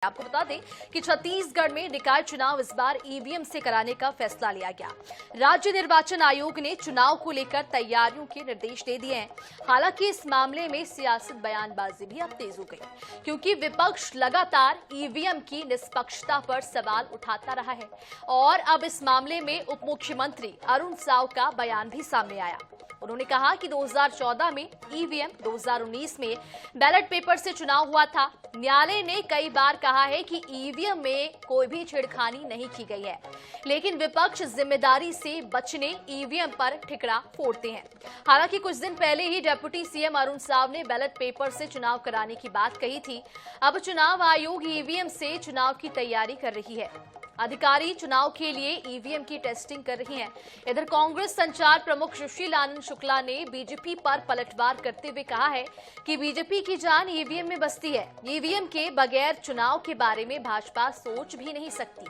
आपको बता दें कि छत्तीसगढ़ में निकाय चुनाव इस बार ईवीएम से कराने का फैसला लिया गया। राज्य निर्वाचन आयोग ने चुनाव को लेकर तैयारियों के निर्देश दे दिए हैं। हालांकि इस मामले में सियासत बयानबाजी भी अब तेज हो गई, क्योंकि विपक्ष लगातार ईवीएम की निष्पक्षता पर सवाल उठाता रहा है और अब इस मामले में उप मुख्यमंत्री अरुण साव का बयान भी सामने आया। उन्होंने कहा कि 2014 में ईवीएम, 2019 में बैलेट पेपर से चुनाव हुआ था। न्यायालय ने कई बार कहा है कि ईवीएम में कोई भी छेड़खानी नहीं की गई है, लेकिन विपक्ष जिम्मेदारी से बचने ईवीएम पर ठिकरा फोड़ते हैं। हालांकि कुछ दिन पहले ही डिप्टी सीएम अरुण साव ने बैलेट पेपर से चुनाव कराने की बात कही थी। अब चुनाव आयोग ईवीएम से चुनाव की तैयारी कर रही है। अधिकारी चुनाव के लिए ईवीएम की टेस्टिंग कर रही हैं। इधर कांग्रेस संचार प्रमुख सुशील आनंद शुक्ला ने बीजेपी पर पलटवार करते हुए कहा है कि बीजेपी की जान ईवीएम में बसती है। ईवीएम के बगैर चुनाव के बारे में भाजपा सोच भी नहीं सकती।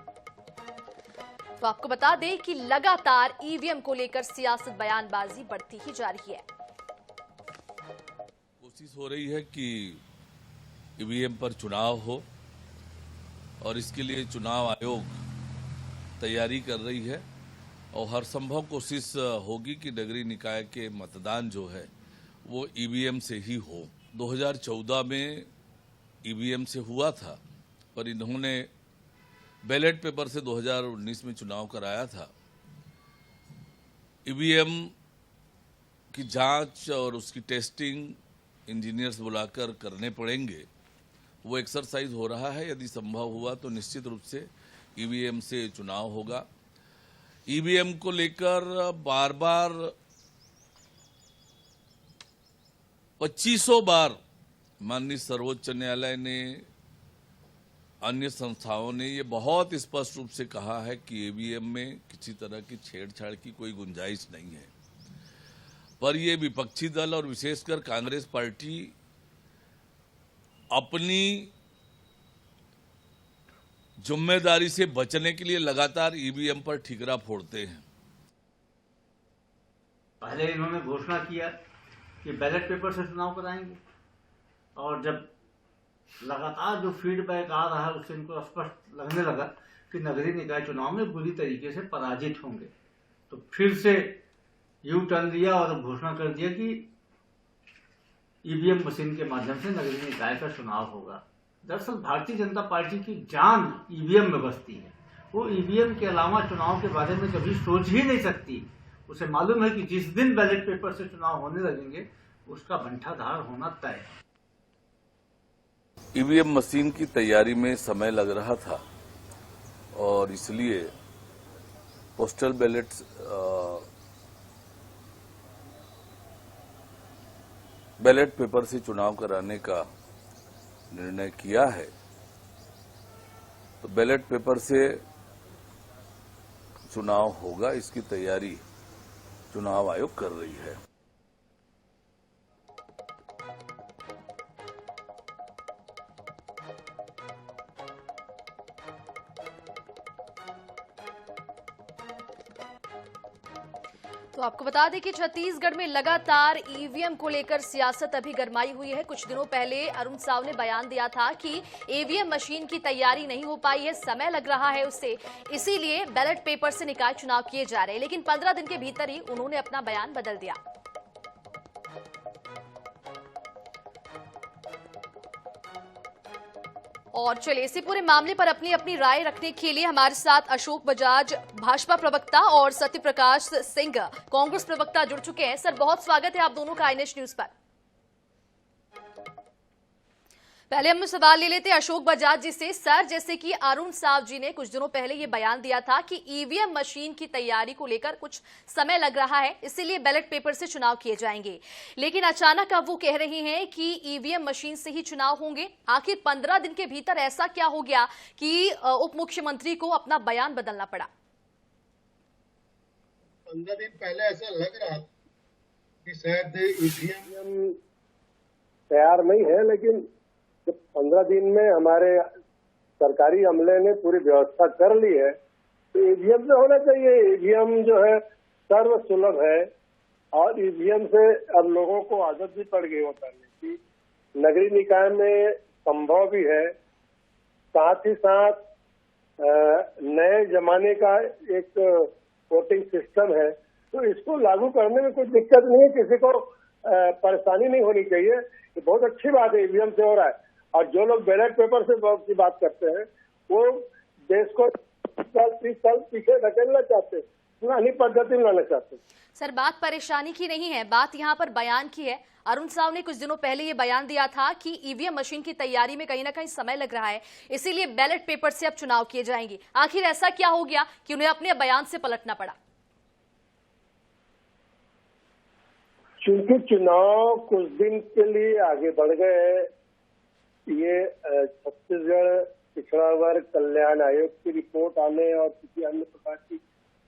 तो आपको बता दें कि लगातार ईवीएम को लेकर सियासत बयानबाजी बढ़ती ही जा रही है। कोशिश हो रही है कि ईवीएम पर चुनाव हो और इसके लिए चुनाव आयोग तैयारी कर रही है और हर संभव कोशिश होगी कि नगरीय निकाय के मतदान जो है वो ईवीएम से ही हो। 2014 में ईवीएम से हुआ था, पर इन्होंने बैलेट पेपर से 2019 में चुनाव कराया था। ईवीएम की जांच और उसकी टेस्टिंग इंजीनियर्स बुलाकर करने पड़ेंगे। वो एक्सरसाइज हो रहा है। यदि संभव हुआ तो निश्चित रूप से ईवीएम से चुनाव होगा। ईवीएम को लेकर बार बार 2500 बार माननीय सर्वोच्च न्यायालय ने, अन्य संस्थाओं ने ये बहुत स्पष्ट रूप से कहा है कि ईवीएम में किसी तरह की छेड़छाड़ की कोई गुंजाइश नहीं है। पर ये विपक्षी दल और विशेषकर कांग्रेस पार्टी अपनी जिम्मेदारी से बचने के लिए लगातार ईवीएम पर ठिकरा फोड़ते हैं। पहले इन्होंने घोषणा किया कि बैलेट पेपर से चुनाव कराएंगे और जब लगातार जो फीडबैक आ रहा है उससे इनको स्पष्ट लगने लगा कि नगरीय निकाय चुनाव में बुरी तरीके से पराजित होंगे, तो फिर से यू टर्न लिया और घोषणा कर दिया कि ईवीएम मशीन के माध्यम से नगरीय निकाय का चुनाव होगा। दरअसल भारतीय जनता पार्टी की जान ईवीएम में बसती है। वो ईवीएम के अलावा चुनाव के बारे में कभी सोच ही नहीं सकती। उसे मालूम है कि जिस दिन बैलेट पेपर से चुनाव होने लगेंगे उसका बंटाधार होना तय है। ईवीएम मशीन की तैयारी में समय लग रहा था और इसलिए पोस्टल बैलेट पेपर से चुनाव कराने का निर्णय किया है। तो बैलेट पेपर से चुनाव होगा, इसकी तैयारी चुनाव आयोग कर रही है। तो आपको बता दें कि छत्तीसगढ़ में लगातार ईवीएम को लेकर सियासत अभी गरमाई हुई है। कुछ दिनों पहले अरुण साव ने बयान दिया था कि ईवीएम मशीन की तैयारी नहीं हो पाई है, समय लग रहा है उससे, इसीलिए बैलेट पेपर से निकाय चुनाव किए जा रहे हैं। लेकिन 15 दिन के भीतर ही उन्होंने अपना बयान बदल दिया। और चलिए इसी पूरे मामले पर अपनी अपनी राय रखने के लिए हमारे साथ अशोक बजाज भाजपा प्रवक्ता और सत्य प्रकाश सिंह कांग्रेस प्रवक्ता जुड़ चुके हैं। सर, बहुत स्वागत है आप दोनों का आईएनएच न्यूज पर। पहले हम सवाल ले लेते हैं अशोक बजाज जी से। सर, जैसे कि अरुण साव जी ने कुछ दिनों पहले ये बयान दिया था कि ईवीएम मशीन की तैयारी को लेकर कुछ समय लग रहा है, इसीलिए बैलेट पेपर से चुनाव किए जाएंगे, लेकिन अचानक अब वो कह रहे हैं कि ईवीएम मशीन से ही चुनाव होंगे। आखिर 15 दिन के भीतर ऐसा क्या हो गया कि उप मुख्यमंत्री को अपना बयान बदलना पड़ा? 15 दिन पहले ऐसा लग रहा कि शायद ईवीएम तैयार नहीं है, लेकिन 15 दिन में हमारे सरकारी अमले ने पूरी व्यवस्था कर ली है, तो ईवीएम से होना चाहिए। ईवीएम जो है सर्व सुलभ है और ईवीएम से अब लोगों को आदत भी पड़ गई होता है कि नगरीय निकाय में संभव भी है साथ ही साथ नए जमाने का एक वोटिंग सिस्टम है, तो इसको लागू करने में कोई दिक्कत नहीं है, किसी को परेशानी नहीं होनी चाहिए। ये बहुत अच्छी बात है, ईवीएम से हो रहा है। और जो लोग बैलेट पेपर से की बात करते हैं वो देश को 30 साल पीछे धकेलना चाहते हैं, पुरानी पद्धति में लाना चाहते हैं। सर, बात परेशानी की नहीं है, बात यहाँ पर बयान की है। अरुण साव ने कुछ दिनों पहले ये बयान दिया था कि ईवीएम मशीन की तैयारी में कहीं ना कहीं समय लग रहा है, इसीलिए बैलेट पेपर से अब चुनाव किए जाएंगे। आखिर ऐसा क्या हो गया कि उन्हें अपने बयान से पलटना पड़ा? चूंकि चुनाव कुछ दिन के लिए आगे बढ़ गए, ये छत्तीसगढ़ पिछड़ा वर्ग कल्याण आयोग की रिपोर्ट आने और किसी अन्य प्रकार की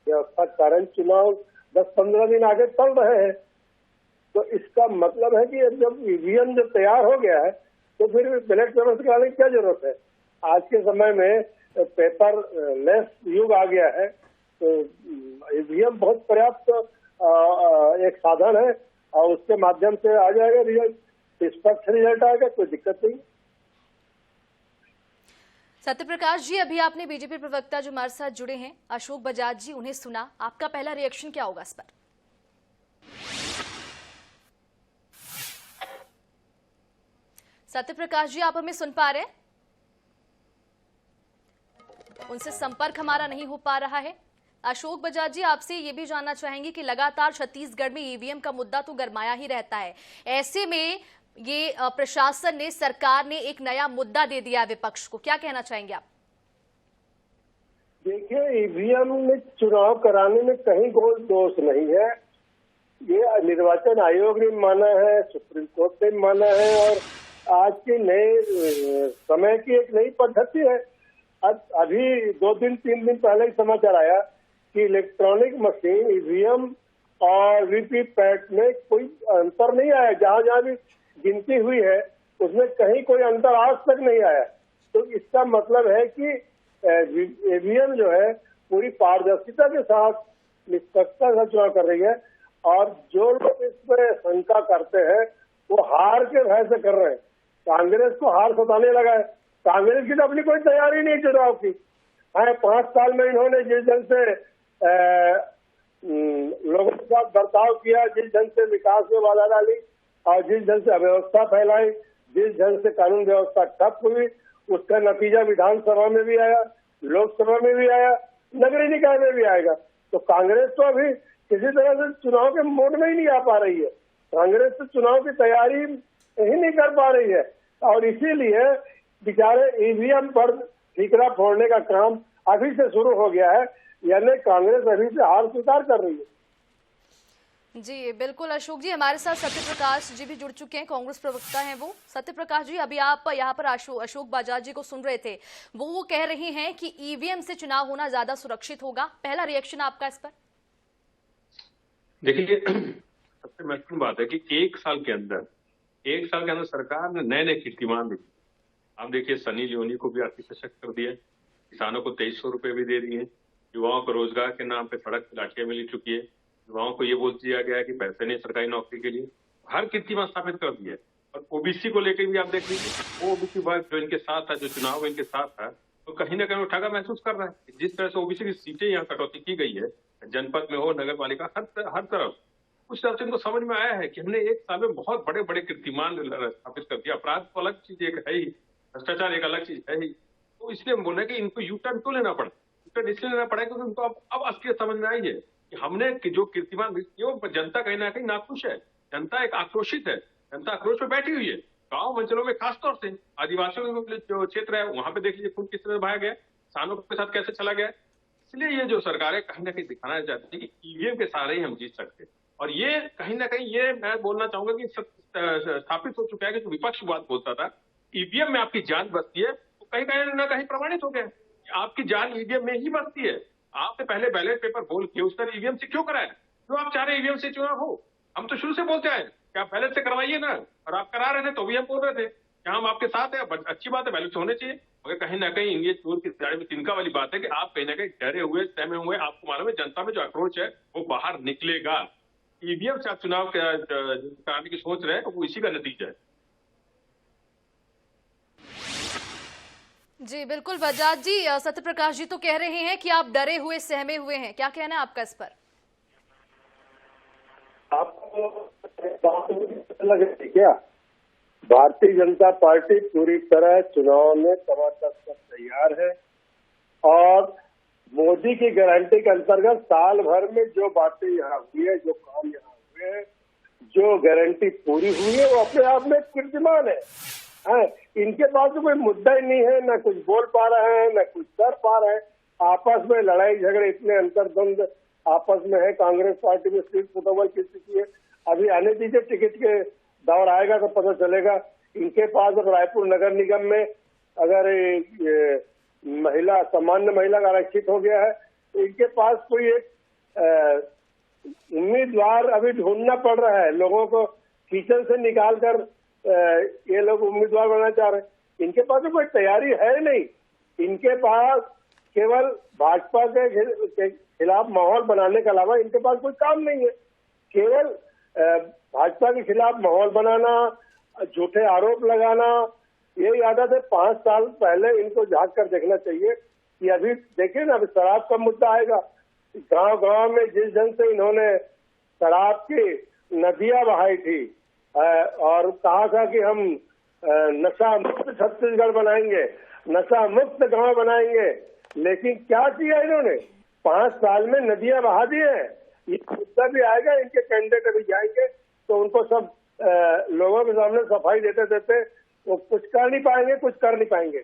व्यवस्था कारण चुनाव 10-15 दिन आगे चल रहे हैं। तो इसका मतलब है कि जब ईवीएम जब तैयार हो गया है तो फिर बैलेट पेपर से कराने की क्या जरूरत है। आज के समय में पेपर लेस युग आ गया है, तो ईवीएम बहुत पर्याप्त एक साधन है और उसके माध्यम से आ जाएगा रिजल्ट, निष्पक्ष रिजल्ट आएगा, कोई दिक्कत नहीं। सत्यप्रकाश जी, अभी आपने बीजेपी प्रवक्ता जो हमारे साथ जुड़े हैं अशोक बजाज जी, उन्हें सुना, आपका पहला रिएक्शन क्या होगा इस पर? सत्यप्रकाश जी, आप हमें सुन पा रहे हैं? उनसे संपर्क हमारा नहीं हो पा रहा है। अशोक बजाज जी, आपसे ये भी जानना चाहेंगे कि लगातार छत्तीसगढ़ में ईवीएम का मुद्दा तो गरमाया ही रहता है, ऐसे में ये प्रशासन ने, सरकार ने एक नया मुद्दा दे दिया विपक्ष को, क्या कहना चाहेंगे आप? देखिए, ईवीएम में चुनाव कराने में कहीं कोई दोष नहीं है। ये निर्वाचन आयोग ने माना है, सुप्रीम कोर्ट ने माना है और आज के नए समय की एक नई पद्धति है। अभी 2-3 दिन पहले ही समाचार आया कि इलेक्ट्रॉनिक मशीन ईवीएम और वीवीपैट में कोई अंतर नहीं आया। जहां जहां भी गिनती हुई है उसमें कहीं कोई अंतर आज तक नहीं आया। तो इसका मतलब है कि ईवीएम जो है पूरी पारदर्शिता के साथ, निष्पक्षता से चुनाव कर रही है। और जो लोग इस पर शंका करते हैं वो हार के भय से कर रहे हैं। कांग्रेस को हार सताने लगा है। कांग्रेस की तो अपनी कोई तैयारी नहीं चुनाव की। 5 साल में इन्होंने जिस ढंग से लोगों के साथ बर्ताव किया, जिस ढंग से विकास में बाधा डाली और जिस ढंग से अव्यवस्था फैलाई, जिस ढंग से कानून व्यवस्था ठप हुई, उसका नतीजा विधानसभा में भी आया, लोकसभा में भी आया, नगरीय निकाय में भी आएगा। तो कांग्रेस तो अभी किसी तरह से चुनाव के मोड में ही नहीं आ पा रही है। कांग्रेस तो चुनाव की तैयारी ही नहीं कर पा रही है और इसीलिए बेचारे ईवीएम पर ठीकरा फोड़ने का काम अभी से शुरू हो गया है, यानी कांग्रेस अभी से हार स्वीकार कर रही है। जी बिल्कुल अशोक जी, हमारे साथ सत्यप्रकाश जी भी जुड़ चुके हैं, कांग्रेस प्रवक्ता हैं वो। सत्यप्रकाश जी, अभी आप यहाँ पर अशोक बजाज जी को सुन रहे थे, वो कह रहे हैं कि ईवीएम से चुनाव होना ज्यादा सुरक्षित होगा, पहला रिएक्शन आपका इस पर? देखिए, सबसे महत्वपूर्ण बात है कि एक साल के अंदर सरकार ने नए नए कीर्तिमान दिए। आप देखिए, सनी लियोनी को भी आर्थिक सशक्त कर दिया, किसानों को 2300 रुपए भी दे दिए, युवाओं को रोजगार के नाम पे सड़क पे लाठियां मिल चुकी है, युवाओं को ये बोल दिया गया है कि पैसे नहीं सरकारी नौकरी के लिए, हर कीर्तिमान स्थापित कर दिया है। और ओबीसी को लेकर भी आप देख लीजिए, वो ओबीसी वर्ग जो इनके साथ था, जो चुनाव इनके साथ था, तो कहीं ना कहीं उठाकर महसूस कर रहा है। जिस तरह से ओबीसी की सीटें यहाँ कटौती की गई है, जनपद में हो, नगर पालिका, हर तरफ, उस तरह से इनको समझ में आया है कि हमने एक साल में बहुत बड़े बड़े कीर्तिमान स्थापित कर दिया। अपराध तो अलग चीज एक है ही, भ्रष्टाचार एक अलग चीज है ही। तो इसलिए हम बोले कि इनको यू टर्न क्यों लेना पड़ा। यू टर्न इसलिए लेना पड़ा क्योंकि उनको अब असलियत समझ में आई है कि हमने जो कीर्तिमान किए, जनता कहीं ना कहीं नाखुश है, जनता एक आक्रोशित है, जनता आक्रोश में बैठी हुई है। गाँव अंचलों में खासतौर से आदिवासियों के जो क्षेत्र है वहां पे देख लीजिए खून किस तरह बहाया गया, किसानों के साथ कैसे चला गया। इसलिए ये जो सरकार है कहीं ना कहीं दिखाना चाहती है कि ईवीएम के सहारे ही हम जीत सकते हैं। और ये कहीं ना कहीं ये मैं बोलना चाहूंगा कि स्थापित हो चुका है कि जो विपक्ष बात बोलता था ईवीएम में आपकी जान बसती है, तो कहीं ना कहीं प्रमाणित हो गया कि आपकी जान ईवीएम में ही बसती है। आपने पहले बैलेट पेपर बोल के उस पर ईवीएम से क्यों कराया? क्यों आप चाह रहे ईवीएम से चुनाव हो? हम तो शुरू से बोलते आए कि आप बैलेट से करवाइए ना, और आप करा रहे थे तो भी हम बोल रहे थे कि हम आपके साथ है, अच्छी बात है, बैलेट से होने चाहिए। मगर कहीं ना कहीं ये चोर की दाढ़ी में तिनका वाली बात है कि आप कहीं ना कहीं डरे हुए, सहमे हुए, आपको मालूम है जनता में जो आक्रोश है वो बाहर निकलेगा। ईवीएम से आप चुनाव कराने की सोच रहे हैं, वो इसी का नतीजा है। जी बिल्कुल बजाज जी, सत्य प्रकाश जी तो कह रहे हैं कि आप डरे हुए सहमे हुए हैं, क्या कहना है आपका इस पर? आपको बात लग रही क्या? भारतीय जनता पार्टी पूरी तरह चुनाव में समाचार तैयार है और मोदी की गारंटी के अंतर्गत साल भर में जो बातें यहाँ हुई है, जो काम यहाँ हुए हैं, जो गारंटी पूरी हुई है, वो अपने आप में कीर्तिमान है। इनके पास तो कोई मुद्दा ही नहीं है, न कुछ बोल पा रहे हैं, न कुछ कर पा रहे हैं। आपस में लड़ाई झगड़े इतने अंतर्द्वंद आपस में है। कांग्रेस पार्टी में सीट फुटबॉल की स्थिति है। अभी आने दीजिए, टिकट के दौर आएगा तो पता चलेगा। इनके पास अब रायपुर नगर निगम में अगर महिला सामान्य महिला का आरक्षित हो गया है तो इनके पास कोई एक उम्मीदवार अभी ढूंढना पड़ रहा है। लोगों को किचन से निकाल कर ये लोग उम्मीदवार बनना चाह रहे हैं। इनके पास तो कोई तैयारी है नहीं। इनके पास केवल भाजपा के खिलाफ माहौल बनाने के अलावा इनके पास कोई काम नहीं है। केवल भाजपा के खिलाफ माहौल बनाना, झूठे आरोप लगाना, यही आदत है। 5 साल पहले इनको झांक कर देखना चाहिए कि अभी देखिए ना, अभी शराब का मुद्दा आएगा। गांव गांव में जिस ढंग से इन्होंने शराब की नदियां बहाई थी और कहा था कि हम नशा मुक्त छत्तीसगढ़ बनाएंगे, नशा मुक्त गांव बनाएंगे, लेकिन क्या किया इन्होंने? 5 साल में नदियां बहा दी है। ये मुद्दा भी आएगा, इनके कैंडिडेट अभी जाएंगे तो उनको सब लोगों के सामने सफाई देते देते वो कुछ कर नहीं पाएंगे, कुछ कर नहीं पाएंगे।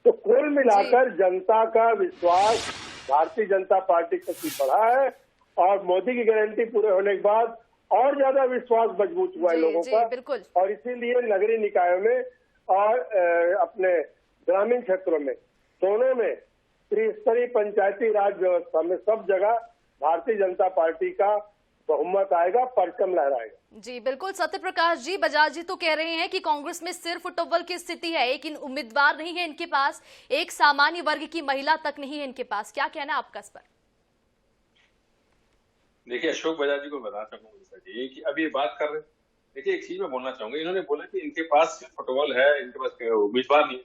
तो कुल मिलाकर जनता का विश्वास भारतीय जनता पार्टी के प्रति बढ़ा है और मोदी की गारंटी पूरे होने के बाद और ज्यादा विश्वास मजबूत हुआ है लोगों का। बिल्कुल। और इसीलिए नगरीय निकायों में और अपने ग्रामीण क्षेत्रों में दोनों में त्रिस्तरीय पंचायती राज व्यवस्था में सब जगह भारतीय जनता पार्टी का बहुमत आएगा, परचम लहराएगा। जी बिल्कुल सत्य प्रकाश जी, बजाज जी तो कह रहे हैं कि कांग्रेस में सिर्फ फुटबॉल की स्थिति है, एक उम्मीदवार नहीं है इनके पास, एक सामान्य वर्ग की महिला तक नहीं है इनके पास। क्या कहना है आपका इस पर? देखिए, अशोक बजाज जी को बताना चाहूंगा कि अभी बात कर रहे हैं। देखिए, एक चीज मैं बोलना चाहूंगा, इन्होंने बोला कि इनके पास सिर्फ फुटबॉल है, इनके पास उम्मीदवार नहीं।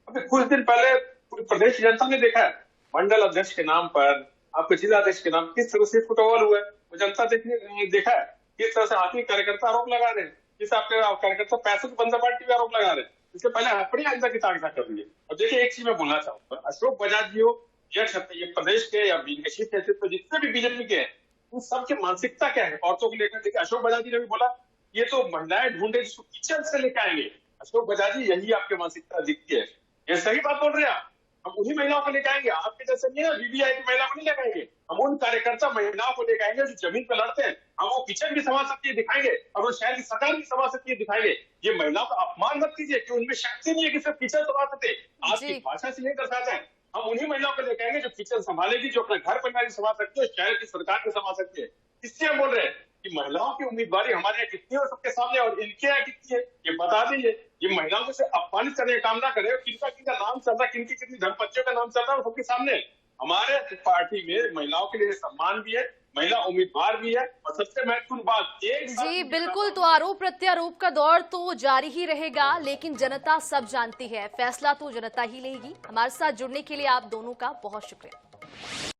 अभी कुछ दिन पहले पूरी प्रदेश जनता ने देखा है, मंडल अध्यक्ष के नाम पर, आपके जिला अध्यक्ष के नाम किस तरह से फुटबॉल हुआ है, वो जनता देखा है। किस तरह से आपके कार्यकर्ता आरोप लगा रहे हैं, किस आपके कार्यकर्ता पैसों की बंदरबांटी पे आरोप लगा रहे हैं। इससे पहले अपनी आइंदा की ताकत कर रही है। अब देखिए, एक चीज मैं बोलना चाहूंगा, अशोक बजाज जी हो या ये प्रदेश के या शीर्ष नेतृत्व जितने भी बीजेपी के हैं, उन सबकी मानसिकता क्या है औरतों को लेकर? देखिए, अशोक बजाज जी ने भी बोला ये तो महिलाएं ढूंढे जिसको किचन से लेकर आएंगे। अशोक बजाज जी, यही आपकी मानसिकता दिखती है। ये सही बात बोल रहे हैं आप। हम उन्हीं महिलाओं को लेकर आएंगे, आपके जैसे नहीं है वीवीआई की महिला को नहीं लेकर आएंगे। हम उन कार्यकर्ता महिलाओं को लेकर आएंगे जो जमीन पर लड़ते हैं। हम वो किचन भी संभाल सकती है दिखाएंगे और वो शहर की सरकार भी संभाल सकती है दिखाएंगे। ये महिलाओं का अपमान मत कीजिए कि उनमें शक्ति नहीं है कि सिर्फ किचन संभाल सकते। आपकी भाषा से नहीं दर्शाते हैं। हम उन्हीं महिलाओं को लेकर आएंगे जो किचन संभालेगी, जो अपने घर परिवार संभाल सकती है, शहर की सरकार भी संभाल सकती है। इसलिए हम बोल रहे हैं कि महिलाओं की उम्मीदवारी हमारे यहाँ कितनी है सबके सामने, और इनके यहाँ कितनी है ये बता दीजिए। ये महिलाओं को से अपमानित करने का काम ना करे। किनका किनका नाम चल रहा है, किनकी कितनी धर्मपत्नियों का नाम चल रहा है, सबके सामने। हमारे पार्टी में महिलाओं के लिए सम्मान भी है, महिला उम्मीदवार भी है, और सबसे महत्वपूर्ण बात जी बिल्कुल, तो आरोप प्रत्यारोप का दौर तो जारी ही रहेगा, लेकिन जनता सब जानती है, फैसला तो जनता ही लेगी। हमारे साथ जुड़ने के लिए आप दोनों का बहुत शुक्रिया।